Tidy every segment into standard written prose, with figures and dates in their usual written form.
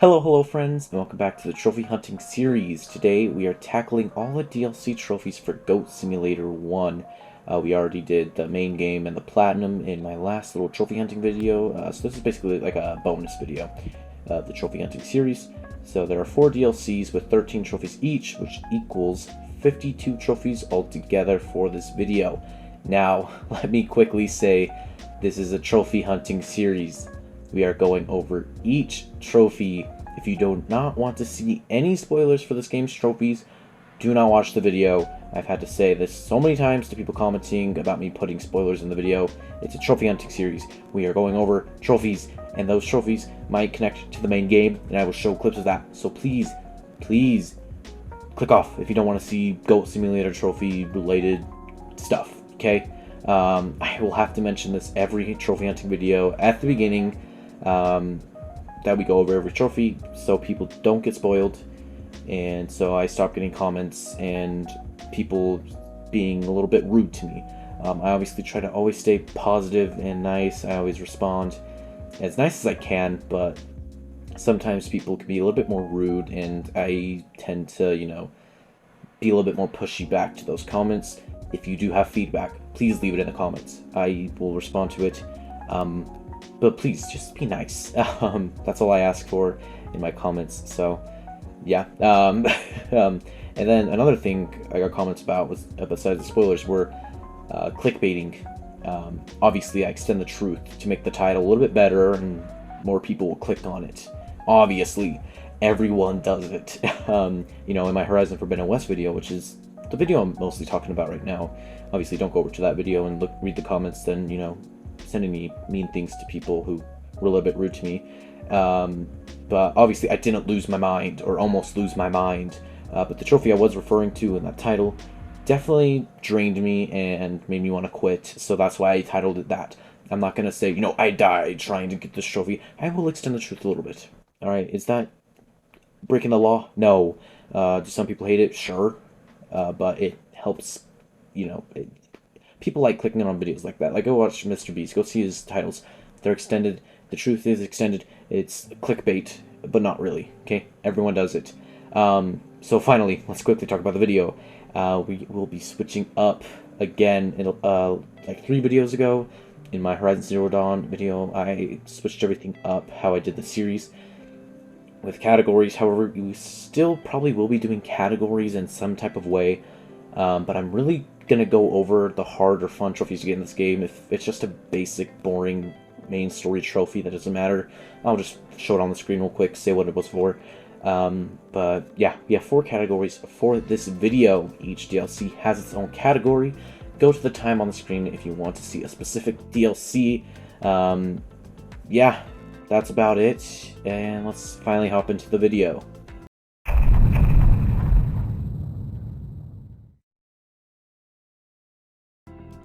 Hello friends, and welcome back to the Trophy Hunting series. Today we are tackling all the DLC trophies for Goat Simulator 1. We already did the main game and the Platinum in my last little Trophy Hunting video, so this is basically like a bonus video of the Trophy Hunting series. So there are 4 DLCs with 13 trophies each, which equals 52 trophies altogether for this video. Now, let me quickly say, this is a Trophy Hunting series. We are going over each trophy. If you do not want to see any spoilers for this game's trophies, do not watch the video. I've had to say this so many times to people commenting about me putting spoilers in the video. It's a trophy hunting series. We are going over trophies, and those trophies might connect to the main game, and I will show clips of that. So please, click off if you don't want to see Goat Simulator trophy related stuff, okay? I will have to mention this every trophy hunting video at the beginning. That we go over every trophy so people don't get spoiled, and so I stopped getting comments and people being a little bit rude to me. I obviously try to always stay positive and nice. I always respond as nice as I can, but sometimes people can be a little bit more rude, and I tend to, be a little bit more pushy back to those comments. If you do have feedback, please leave it in the comments. I will respond to it. But please, just be nice. That's all I ask for in my comments. So, yeah. And then another thing I got comments about was, besides the spoilers, were clickbaiting. Obviously, I extend the truth to make the title a little bit better, and more people will click on it. Obviously, everyone does it. In my Horizon Forbidden West video, which is the video I'm mostly talking about right now. Obviously, don't go over to that video and read the comments. Then sending me mean things to people who were a little bit rude to me. But obviously I didn't lose my mind, or almost lose my mind. But the trophy I was referring to in that title definitely drained me and made me want to quit. So that's why I titled it that. I'm not going to say, I died trying to get this trophy. I will extend the truth a little bit. Alright, is that breaking the law? No. Do some people hate it? Sure. But it helps, people like clicking on videos like that. Like, go watch Mr. Beast. Go see his titles. They're extended. The truth is extended. It's clickbait, but not really. Okay? Everyone does it. So finally, let's quickly talk about the video. We will be switching up again. Like 3 videos ago, in my Horizon Zero Dawn video, I switched everything up, how I did the series with categories. However, you still probably will be doing categories in some type of way. But I'm really gonna go over the hard or fun trophies you get in this game. If it's just a basic, boring main story trophy, that doesn't matter. I'll just show it on the screen real quick, say what it was for. But yeah, we have 4 categories for this video. Each DLC has its own category. Go to the time on the screen if you want to see a specific DLC. Yeah, that's about it. And let's finally hop into the video.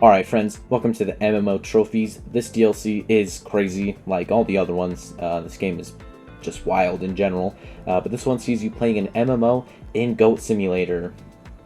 Alright friends, welcome to the MMO Trophies. This DLC is crazy, like all the other ones. This game is just wild in general. But this one sees you playing an MMO in Goat Simulator.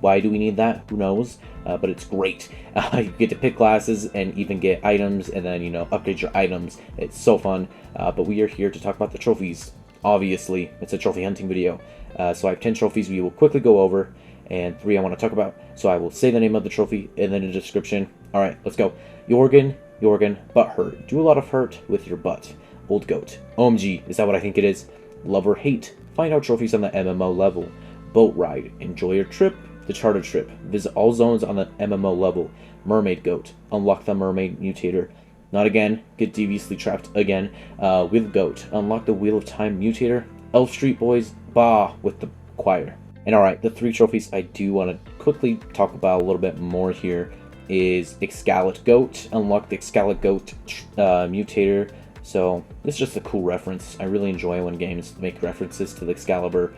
Why do we need that? Who knows? But it's great. You get to pick classes and even get items, and then, upgrade your items. It's so fun. But we are here to talk about the trophies. Obviously, it's a trophy hunting video. So I have 10 trophies we will quickly go over, and 3 I want to talk about. So I will say the name of the trophy and then the description. Alright, let's go. Jorgen, butt hurt. Do a lot of hurt with your butt. Old goat. OMG, is that what I think it is? Love or hate. Find out trophies on the MMO level. Boat ride. Enjoy your trip. The charter trip. Visit all zones on the MMO level. Mermaid goat. Unlock the mermaid mutator. Not again. Get deviously trapped again. With goat. Unlock the Wheel of Time mutator. Elf Street Boys. Bah with the choir. And alright, the 3 trophies I do want to quickly talk about a little bit more here is Excalibur Goat. Unlock the Excalibur Goat mutator. So this is just a cool reference. I really enjoy when games make references to the Excalibur.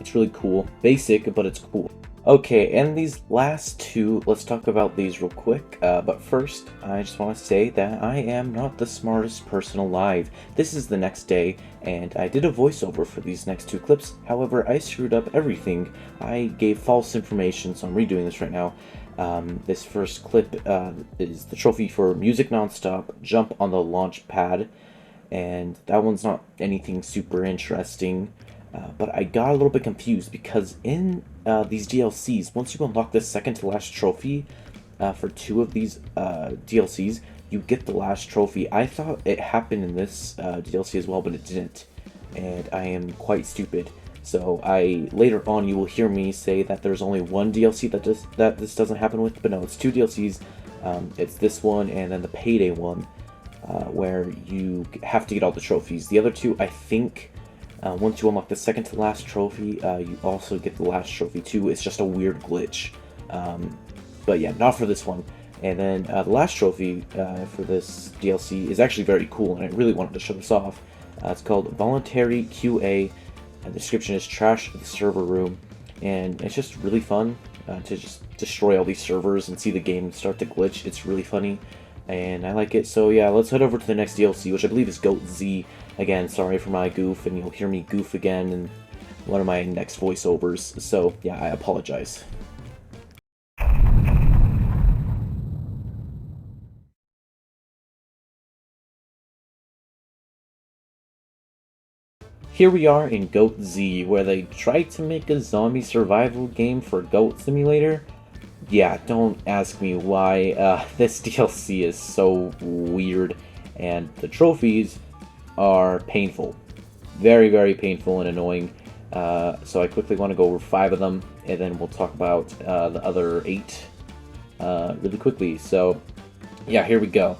It's really cool. Basic, but it's cool. Okay, and these last 2, let's talk about these real quick. But first, I just want to say that I am not the smartest person alive. This is the next day, and I did a voiceover for these next 2 clips. However, I screwed up everything. I gave false information, so I'm redoing this right now. This first clip is the trophy for Music Nonstop, Jump on the Launch Pad. and that one's not anything super interesting. But I got a little bit confused because in these DLCs, once you unlock the second to last trophy for two of these DLCs, you get the last trophy. I thought it happened in this DLC as well, but it didn't, and I am quite stupid. So later on you will hear me say that there's only one DLC that this doesn't happen with, but no, it's two DLCs. It's this one and then the Payday one, where you have to get all the trophies. The other two, I think, once you unlock the second to last trophy, you also get the last trophy too. It's just a weird glitch. But yeah, not for this one. And then the last trophy for this DLC is actually very cool, and I really wanted to show this off. It's called Voluntary QA. The description is Trash the Server Room, and it's just really fun to just destroy all these servers and see the game start to glitch. It's really funny, and I like it. So yeah, let's head over to the next DLC, which I believe is Goat Z. Again, sorry for my goof, and you'll hear me goof again in one of my next voiceovers. So yeah, I apologize. Here we are in Goat Z, where they tried to make a zombie survival game for Goat Simulator. Yeah, don't ask me why. This DLC is so weird, and the trophies are painful. Very, very painful and annoying. So I quickly want to go over 5 of them, and then we'll talk about the other 8 really quickly. So, yeah, here we go.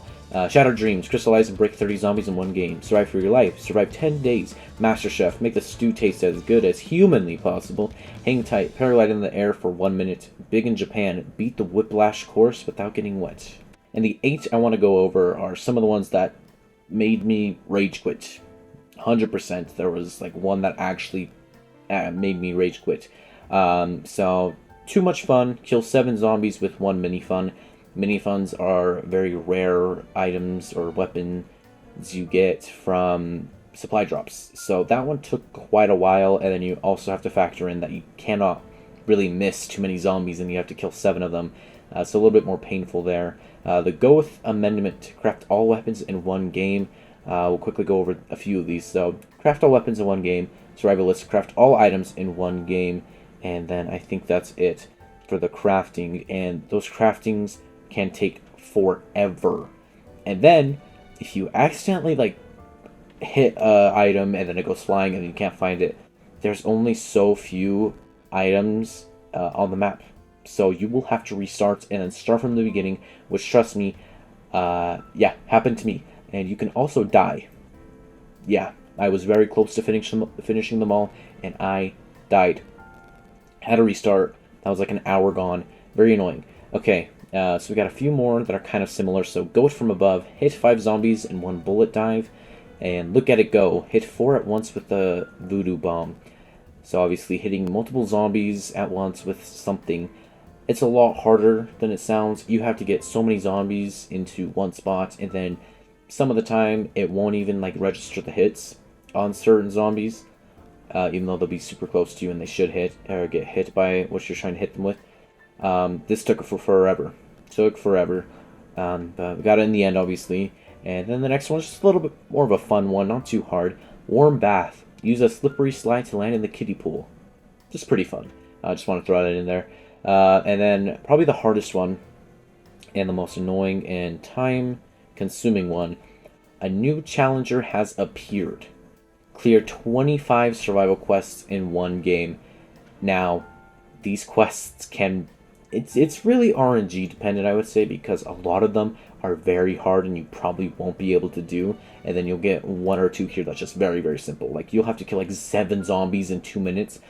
Shatter Dreams, crystallize and break 30 zombies in one game. Survive for your life. Survive 10 days. Master Chef, make the stew taste as good as humanly possible. Hang tight, paraglide in the air for 1 minute. Big in Japan, beat the whiplash course without getting wet. And the 8 I want to go over are some of the ones that made me rage quit. 100%. There was like one that actually made me rage quit. So, too much fun. Kill 7 zombies with 1 mini fun. Minifuns are very rare items or weapons you get from supply drops. So that one took quite a while, and then you also have to factor in that you cannot really miss too many zombies and you have to kill 7 of them. So a little bit more painful there. The Goeth Amendment, craft all weapons in one game. We'll quickly go over a few of these. So craft all weapons in one game. Survivalist, craft all items in one game. And then I think that's it for the crafting. And those craftings can take forever. And then if you accidentally like hit a item and then it goes flying and you can't find it, there's only so few items on the map, so you will have to restart and then start from the beginning, which, trust me, yeah, happened to me. And you can also die. Yeah, I was very close to finishing them all, and I died. Had to restart. That was like an hour gone. Very annoying. Okay, so we got a few more that are kind of similar. So go it from above, hit 5 zombies in 1 bullet dive, and look at it go. Hit 4 at once with the voodoo bomb. So obviously hitting multiple zombies at once with something, it's a lot harder than it sounds. You have to get so many zombies into one spot, and then some of the time it won't even like register the hits on certain zombies, even though they'll be super close to you and they should hit or get hit by what you're trying to hit them with. This took forever. But we got it in the end, obviously. And then the next one's just a little bit more of a fun one, not too hard. Warm bath. Use a slippery slide to land in the kiddie pool. Just pretty fun. I just want to throw that in there. And then probably the hardest one, and the most annoying and time-consuming one. A new challenger has appeared. Clear 25 survival quests in one game. Now, these quests can... It's really RNG dependent, I would say, because a lot of them are very hard and you probably won't be able to do, and then you'll get 1 or 2 here that's just very, very simple. Like, you'll have to kill like 7 zombies in 2 minutes.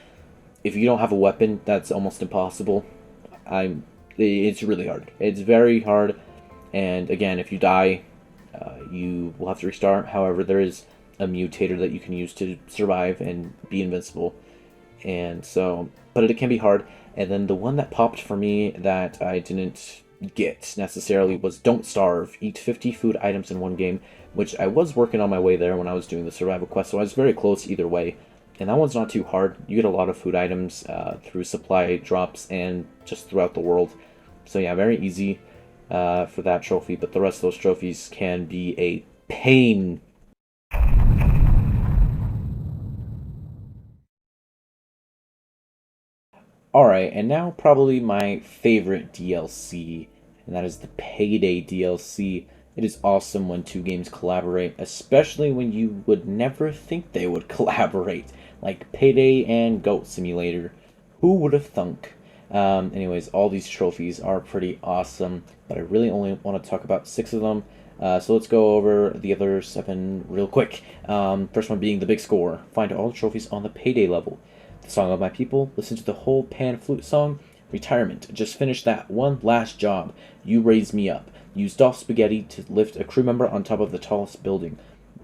If you don't have a weapon, that's almost impossible. It's really hard. It's very hard, and again, if you die, you will have to restart. However, there is a mutator that you can use to survive and be invincible, and so, but it can be hard. And then the one that popped for me that I didn't get necessarily was Don't Starve. Eat 50 food items in one game, which I was working on my way there when I was doing the survival quest, so I was very close either way. And that one's not too hard. You get a lot of food items through supply drops and just throughout the world. So yeah, very easy for that trophy, but the rest of those trophies can be a pain. Alright, and now probably my favorite DLC, and that is the Payday DLC. It is awesome when two games collaborate, especially when you would never think they would collaborate, like Payday and Goat Simulator. Who would have thunk? Anyways, all these trophies are pretty awesome, but I really only want to talk about 6 of them. So let's go over the other 7 real quick. First one being the big score. Find all the trophies on the Payday level. The Song of My People, listen to the whole pan flute song. Retirement, just finished that one last job. You raise me up. Use Dolph Spaghetti to lift a crew member on top of the tallest building.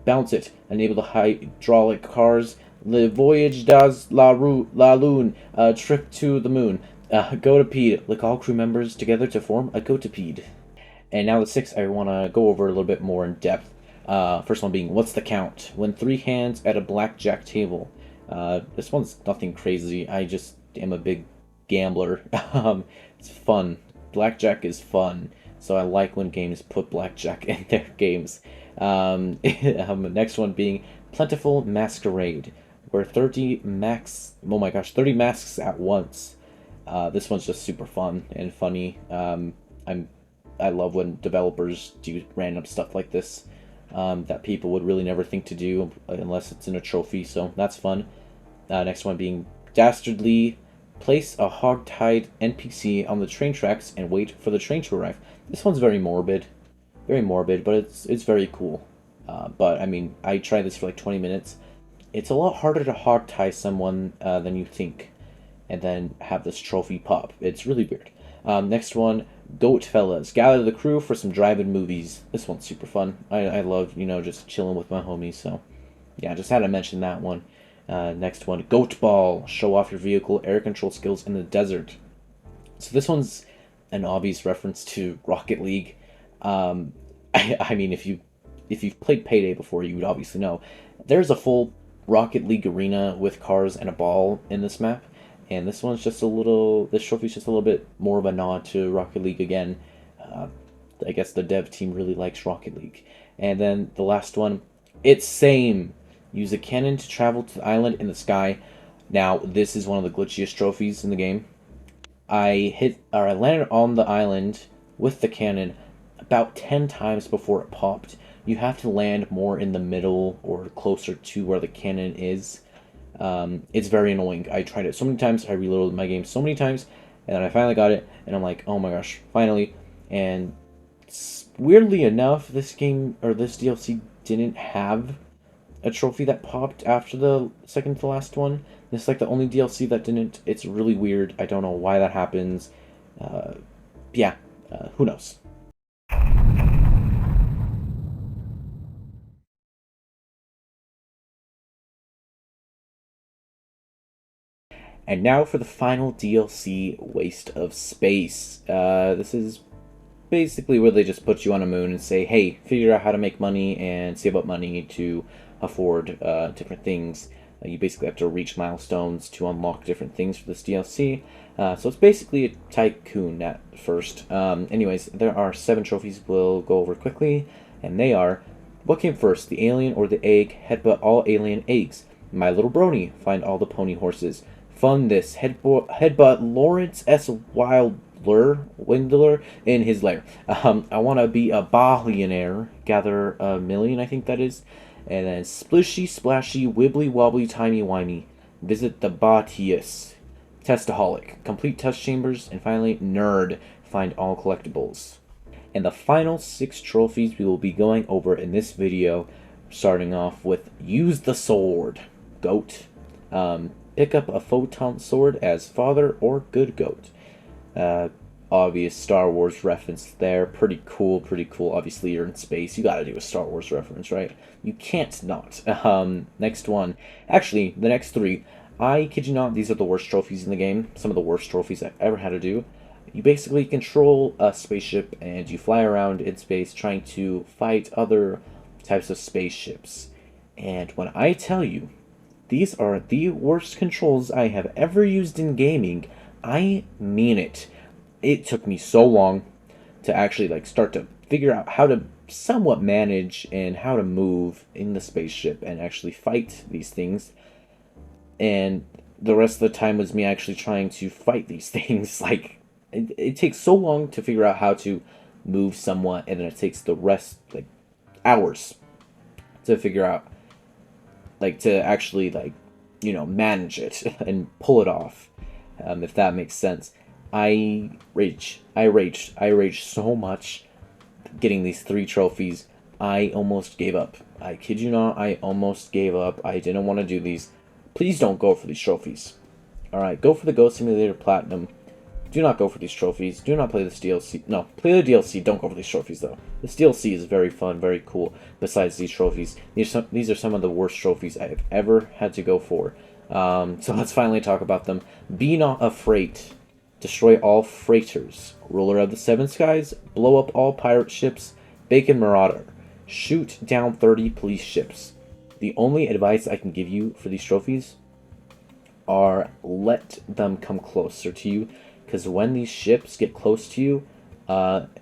Bounce it, enable the hydraulic cars. Le voyage das la lune, trip to the moon. Gotapede, lick all crew members together to form a gotapede. And now the 6 I want to go over a little bit more in depth. First one being, what's the count? Win 3 hands at a blackjack table. This one's nothing crazy. I just am a big gambler. It's fun. Blackjack is fun. So I like when games put blackjack in their games. Next one being Plentiful Masquerade, where 30 masks at once. This one's just super fun and funny. I love when developers do random stuff like this that people would really never think to do unless it's in a trophy, so that's fun. Next one being Dastardly, place a hog-tied NPC on the train tracks and wait for the train to arrive. This one's very morbid, but it's very cool. But I mean, I tried this for like 20 minutes. It's a lot harder to hog-tie someone than you think, and then have this trophy pop. It's really weird. Next one, Goat Fellas. Gather the crew for some drive-in movies. This one's super fun. I love, just chilling with my homies, so yeah, just had to mention that one. Next one, Goat Ball. Show off your vehicle air control skills in the desert. So this one's an obvious reference to Rocket League. I mean, if you've played Payday before, you would obviously know. There's a full Rocket League arena with cars and a ball in this map. And this trophy's just a little bit more of a nod to Rocket League again. I guess the dev team really likes Rocket League. And then the last one, it's same. Use a cannon to travel to the island in the sky. Now, this is one of the glitchiest trophies in the game. I landed on the island with the cannon about 10 times before it popped. You have to land more in the middle or closer to where the cannon is. It's very annoying. I tried it so many times. I reloaded my game so many times, and then I finally got it, and I'm like, oh my gosh, finally. And weirdly enough, this DLC didn't have a trophy that popped after the second to last one. This is like the only DLC that didn't. It's really weird. I don't know why that happens. Who knows? And now for the final DLC, Waste of Space. This is basically where they just put you on a moon and say, hey, figure out how to make money and save up money to afford different things. You basically have to reach milestones to unlock different things for this DLC. So it's basically a tycoon at first. Anyways, there are 7 trophies we'll go over quickly, and they are, what came first, the alien or the egg? Headbutt all alien eggs. My Little Brony, find all the pony horses. Fund this, headbutt Lawrence S. Windler in his lair. I want to be a billionaire, gather a million, I think that is. And then splishy, splashy, wibbly wobbly, timey wimey. Visit the Batius. Testaholic. Complete test chambers. And finally, nerd. Find all collectibles. And the final 6 trophies we will be going over in this video, starting off with use the sword. Goat. Pick up a photon sword as father or good goat. Obvious Star Wars reference there. Pretty cool. Obviously, you're in space. You gotta do a Star Wars reference, right? You can't not. Next one. Actually, the next 3. I kid you not, these are the worst trophies in the game. Some of the worst trophies I've ever had to do. You basically control a spaceship and you fly around in space trying to fight other types of spaceships. And when I tell you, these are the worst controls I have ever used in gaming, I mean it. It took me so long to actually start to figure out how to somewhat manage and how to move in the spaceship and actually fight these things. And the rest of the time was me actually trying to fight these things. Like, it takes so long to figure out how to move somewhat, and then it takes the rest, like, hours to figure out, like, to actually, like, manage it and pull it off, if that makes sense. I raged so much getting these 3 trophies. I almost gave up. I kid you not, I almost gave up. I didn't want to do these. Please don't go for these trophies. Alright, go for the Goat Simulator Platinum. Do not go for these trophies. Do not play this DLC. No, play the DLC. Don't go for these trophies, though. This DLC is very fun, very cool, besides these trophies. These are some of the worst trophies I have ever had to go for. So let's finally talk about them. Be not afraid. Destroy all freighters. Ruler of the Seven Skies. Blow up all pirate ships. Bacon Marauder. Shoot down 30 police ships. The only advice I can give you for these trophies are let them come closer to you, because when these ships get close to you,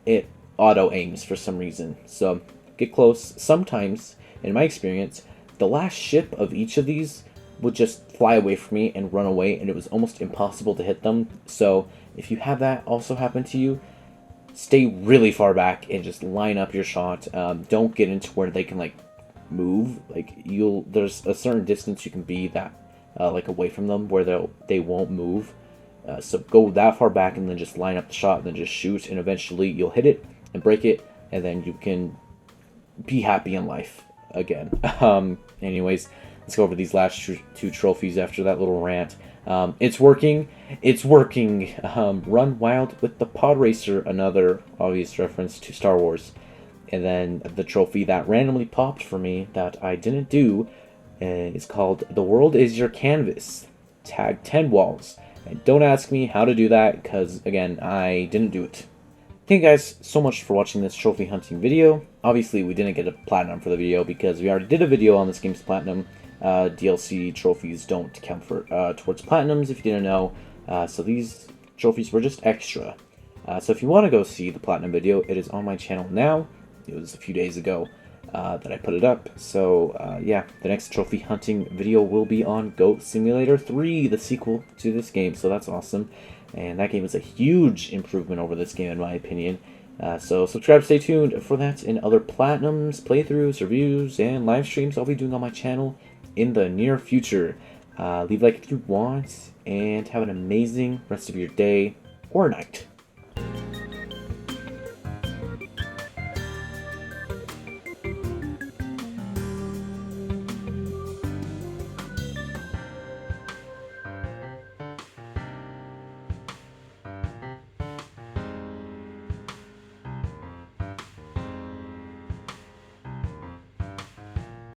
it auto-aims for some reason. So get close. Sometimes, in my experience, the last ship of each of these would just fly away from me and run away, and it was almost impossible to hit them. So if you have that also happen to you, stay really far back and just line up your shot. Don't get into where they can, like, move. Like, there's a certain distance you can be that like away from them where they won't move. So go that far back and then just line up the shot and then just shoot, and eventually you'll hit it and break it, and then you can be happy in life again. Anyways, let's go over these last 2 trophies after that little rant. It's working. It's working. Run Wild with the Pod Racer, another obvious reference to Star Wars. And then the trophy that randomly popped for me that I didn't do is called The World is Your Canvas. Tag 10 walls. And don't ask me how to do that, because, again, I didn't do it. Thank you guys so much for watching this trophy hunting video. Obviously, we didn't get a platinum for the video because we already did a video on this game's platinum. DLC trophies don't count for towards platinums, if you didn't know. So these trophies were just extra. So if you want to go see the platinum video, it is on my channel now. It was a few days ago that I put it up. So yeah, the next trophy hunting video will be on Goat Simulator 3, the sequel to this game. So that's awesome. And that game is a huge improvement over this game in my opinion. So subscribe, stay tuned for that and other platinums, playthroughs, reviews, and live streams I'll be doing on my channel in the near future. Leave a like if you want, and have an amazing rest of your day or night.